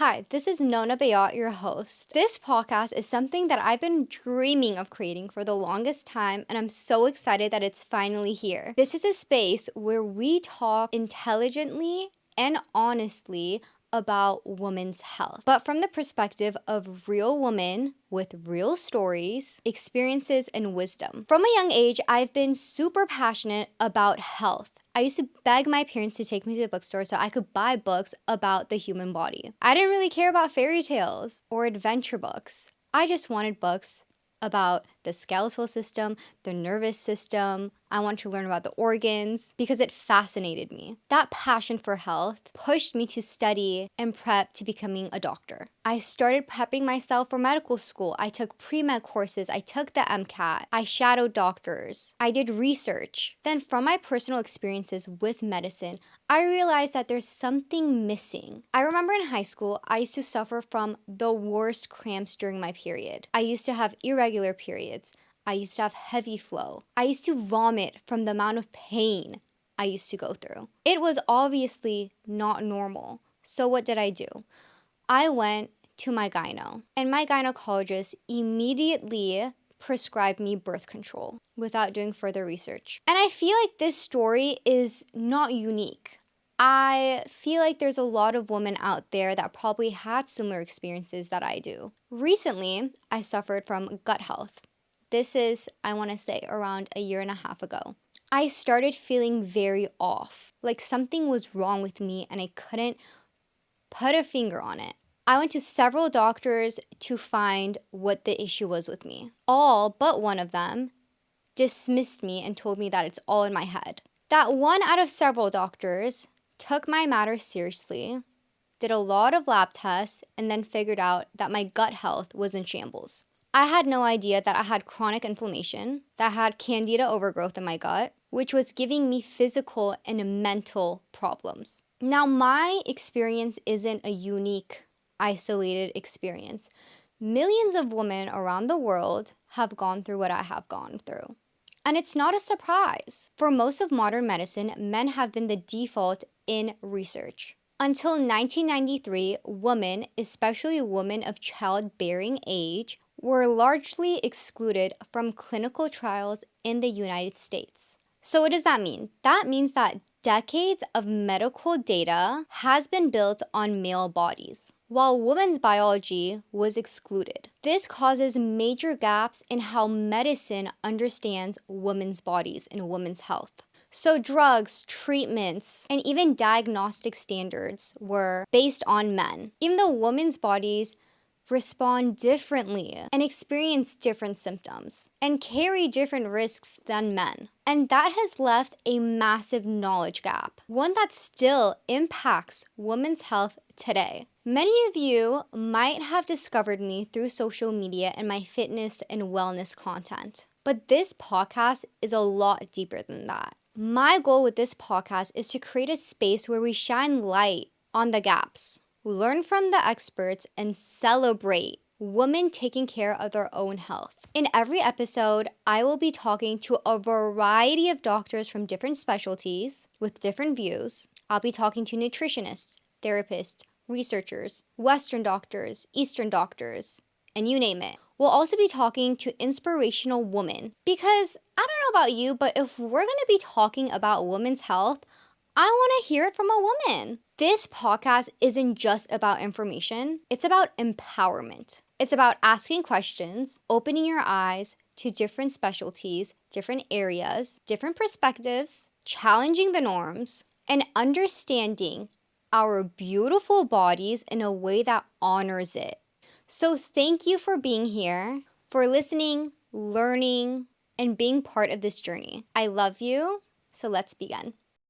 Hi, this is Nona Bayat, your host. This podcast is something that I've been dreaming of creating for the longest time, and I'm so excited that it's finally here. This is a space where we talk intelligently and honestly about women's health, but from the perspective of real women with real stories, experiences, and wisdom. From a young age, I've been super passionate about health. I used to beg my parents to take me to the bookstore so I could buy books about the human body. I didn't really care about fairy tales or adventure books. I just wanted books about the skeletal system, the nervous system. I wanted to learn about the organs because it fascinated me. That passion for health pushed me to study and prep to becoming a doctor. I started prepping myself for medical school. I took pre-med courses. I took the MCAT. I shadowed doctors. I did research. Then from my personal experiences with medicine, I realized that there's something missing. I remember in high school, I used to suffer from the worst cramps during my period. I used to have irregular periods. I used to have heavy flow. I used to vomit from the amount of pain I used to go through. It was obviously not normal. So what did I do? I went to my gyno, and my gynecologist immediately prescribed me birth control without doing further research. And I feel like this story is not unique. I feel like there's a lot of women out there that probably had similar experiences that I do. Recently, I suffered from gut health. This is, I want to say, around a year and a half ago. I started feeling very off, like something was wrong with me and I couldn't put a finger on it. I went to several doctors to find what the issue was with me. All but one of them dismissed me and told me that it's all in my head. That one out of several doctors took my matter seriously, did a lot of lab tests, and then figured out that my gut health was in shambles. I had no idea that I had chronic inflammation, that I had candida overgrowth in my gut, which was giving me physical and mental problems. Now, my experience isn't a unique, isolated experience. Millions of women around the world have gone through what I have gone through. And it's not a surprise. For most of modern medicine, men have been the default in research. Until 1993, women, especially women of childbearing age, were largely excluded from clinical trials in the United States. So what does that mean? That means that decades of medical data has been built on male bodies, while women's biology was excluded. This causes major gaps in how medicine understands women's bodies and women's health. So drugs, treatments, and even diagnostic standards were based on men, even though women's bodies respond differently and experience different symptoms and carry different risks than men. And that has left a massive knowledge gap, one that still impacts women's health today. Many of you might have discovered me through social media and my fitness and wellness content, but this podcast is a lot deeper than that. My goal with this podcast is to create a space where we shine light on the gaps, learn from the experts, and celebrate women taking care of their own health. In every episode, I will be talking to a variety of doctors from different specialties with different views. I'll be talking to nutritionists, therapists, researchers, Western doctors, Eastern doctors, and you name it. We'll also be talking to inspirational women because I don't know about you, but if we're going to be talking about women's health, I want to hear it from a woman. This podcast isn't just about information, it's about empowerment. It's about asking questions, opening your eyes to different specialties, different areas, different perspectives, challenging the norms, and understanding our beautiful bodies in a way that honors it. So thank you for being here, for listening, learning, and being part of this journey. I love you, so let's begin.